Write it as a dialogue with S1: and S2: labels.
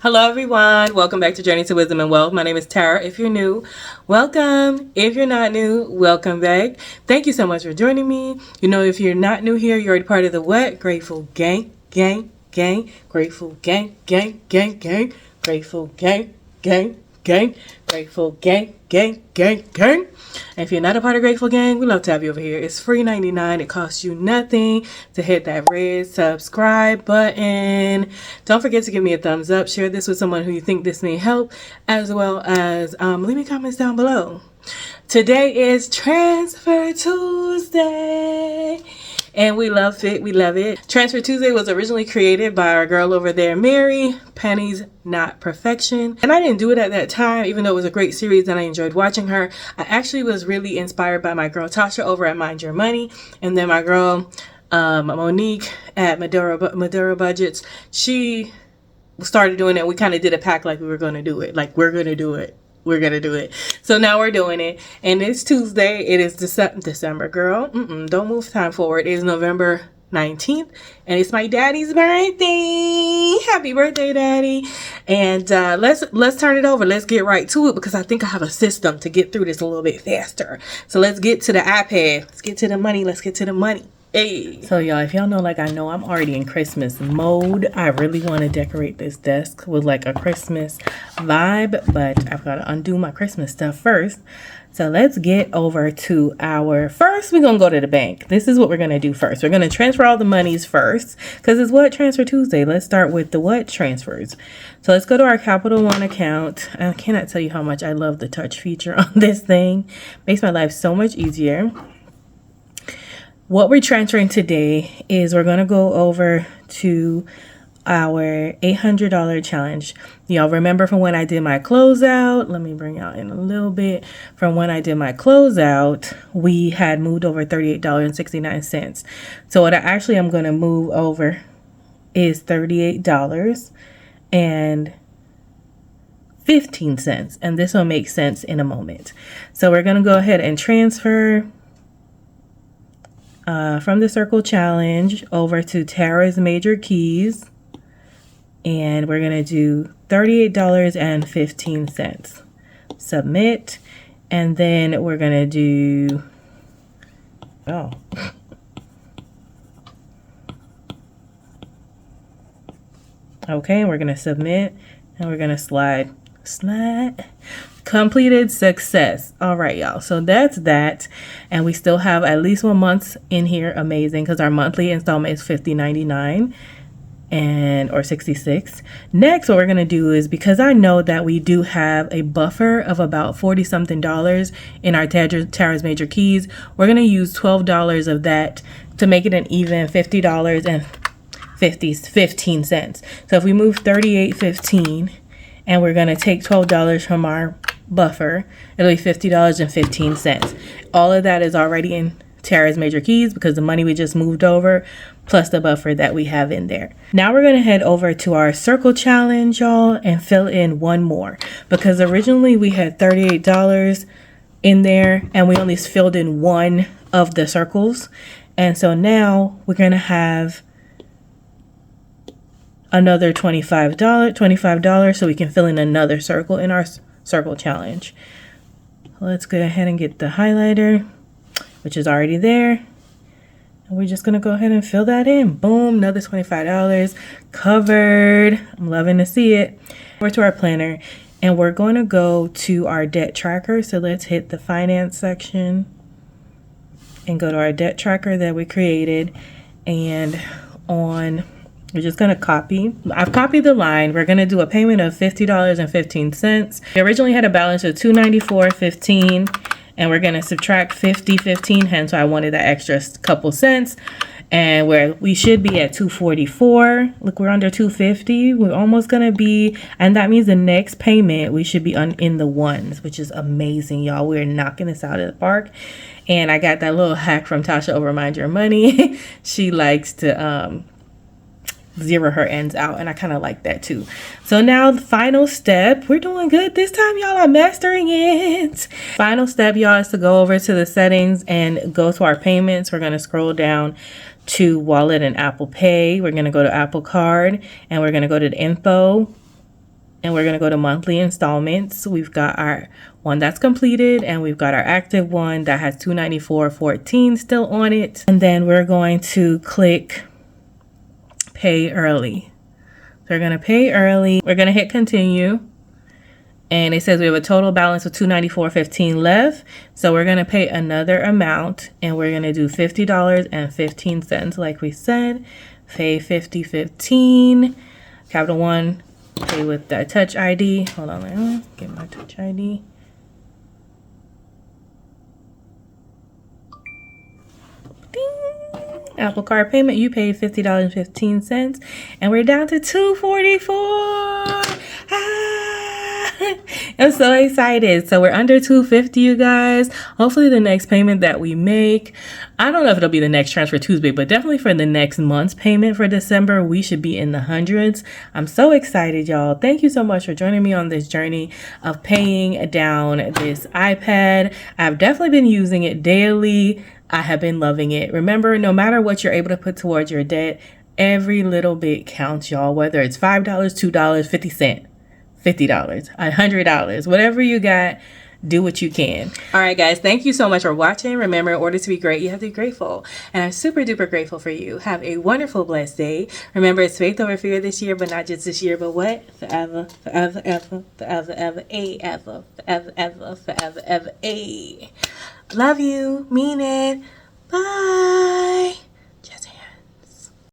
S1: Hello everyone, welcome back to Journey to Wisdom and Wealth. My name is Tara. If you're new, welcome. If you're not new, welcome back. Thank you so much for joining me. You know, if you're not new here, you're already part of the what? Grateful gang, gang, gang, grateful gang, gang, gang, gang, grateful gang, gang, gang, grateful gang, gang, gang, gang. And if you're not a part of Grateful Gang, we love to have you over here. It's free 99. It costs you nothing to hit that red subscribe button. Don't forget to give me a thumbs up. Share this with someone who you think this may help, as well as leave me comments down below. Today is Transfer Tuesday. And we love it. We love it. Transfer Tuesday was originally created by our girl over there, Mary. Pennies, not perfection. And I didn't do it at that time, even though it was a great series and I enjoyed watching her. I actually was really inspired by my girl Tasha over at Mind Your Money. And then my girl Monique at Madura Budgets. She started doing it. We kind of did a pact like we were going to do it. Like, we're going to do it. We're going to do it. So now we're doing it. And it's Tuesday. It is December, girl. Don't move time forward. It is November 19th. And it's my daddy's birthday. Happy birthday, daddy. And let's turn it over. Let's get right to it because I think I have a system to get through this a little bit faster. So let's get to the iPad. Let's get to the money. Let's get to the money. Hey. So y'all, if y'all know, like I know, I'm already in Christmas mode. I really want to decorate this desk with like a Christmas vibe, but I've got to undo my Christmas stuff first. So let's get over to first we're going to go to the bank. This is what we're going to do first. We're going to transfer all the monies first because it's what? Transfer Tuesday. Let's start with the what? Transfers. So let's go to our Capital One account. I cannot tell you how much I love the touch feature on this thing. Makes my life so much easier. What we're transferring today is we're going to go over to our $800 challenge. Y'all remember from when I did my closeout, let me bring out in a little bit. From when I did my closeout, we had moved over $38.69. So what I actually am going to move over is $38.15. And this will make sense in a moment. So we're going to go ahead and transfer from the Circle Challenge over to Tara's Major Keys. And we're going to do $38.15. Submit. And then we're going to do... Oh. Okay, we're going to submit. And we're going to slide. Completed success. All right, y'all. So that's that. And we still have at least 1 month in here. Amazing. Because our monthly installment is $50.99 or $66. Next, what we're going to do is, because I know that we do have a buffer of about $40-something in our Tara's Major Keys, we're going to use $12 of that to make it an even $50.15. So if we move $38.15 and we're going to take $12 from our buffer, it'll be $50.15. All of that is already in Tara's Major Keys because the money we just moved over plus the buffer that we have in there. Now we're going to head over to our Circle Challenge, y'all, and fill in one more because originally we had $38 in there and we only filled in one of the circles. And so now we're going to have another $25 so we can fill in another circle in our Circle Challenge. Let's go ahead and get the highlighter, which is already there. And we're just going to go ahead and fill that in. Boom, another $25 covered. I'm loving to see it. Over to our planner and we're going to go to our debt tracker. So let's hit the finance section and go to our debt tracker that we created. And we're just going to copy. I've copied the line. We're going to do a payment of $50.15. We originally had a balance of $294.15 and we're going to subtract $50.15. Hence why I wanted that extra couple cents. And we should be at $244. Look, we're under $250. We're almost going to be, and that means the next payment we should be in the ones, which is amazing, y'all. We're knocking this out of the park. And I got that little hack from Tasha over Mind Your Money. She likes to zero her ends out, and I kind of like that too. So now the final step, we're doing good this time, y'all. I'm mastering it. Final step, y'all, is to go over to the settings and go to our payments. We're going to scroll down to Wallet and Apple Pay. We're going to go to Apple Card and we're going to go to the info and we're going to go to monthly installments. We've got our one that's completed, and we've got our active one that has $294.14 still on it. And then we're going to click pay early. So we're going to pay early. We're going to hit continue. And it says we have a total balance of $294.15 left. So we're going to pay another amount, and we're going to do $50.15 like we said. Pay $50.15. Capital One, pay with that Touch ID. Hold on, let me get my Touch ID. Ding. Apple Card payment, you paid $50.15, and we're down to $244. I'm so excited. So we're under $250, you guys. Hopefully the next payment that we make, I don't know if it'll be the next Transfer Tuesday, but definitely for the next month's payment for December, we should be in the hundreds. I'm so excited, y'all. Thank you so much for joining me on this journey of paying down this iPad. I've definitely been using it daily. I have been loving it. Remember, no matter what you're able to put towards your debt, every little bit counts, y'all. Whether it's $5, $2, 50 cents. $50, $100, whatever you got, do what you can. All right, guys, thank you so much for watching. Remember, in order to be great, you have to be grateful. And I'm super duper grateful for you. Have a wonderful, blessed day. Remember, it's faith over fear this year, but not just this year, but what? Forever, forever, ever, forever, ever, ever, forever, ever, forever, ever, Love you. Mean it. Bye.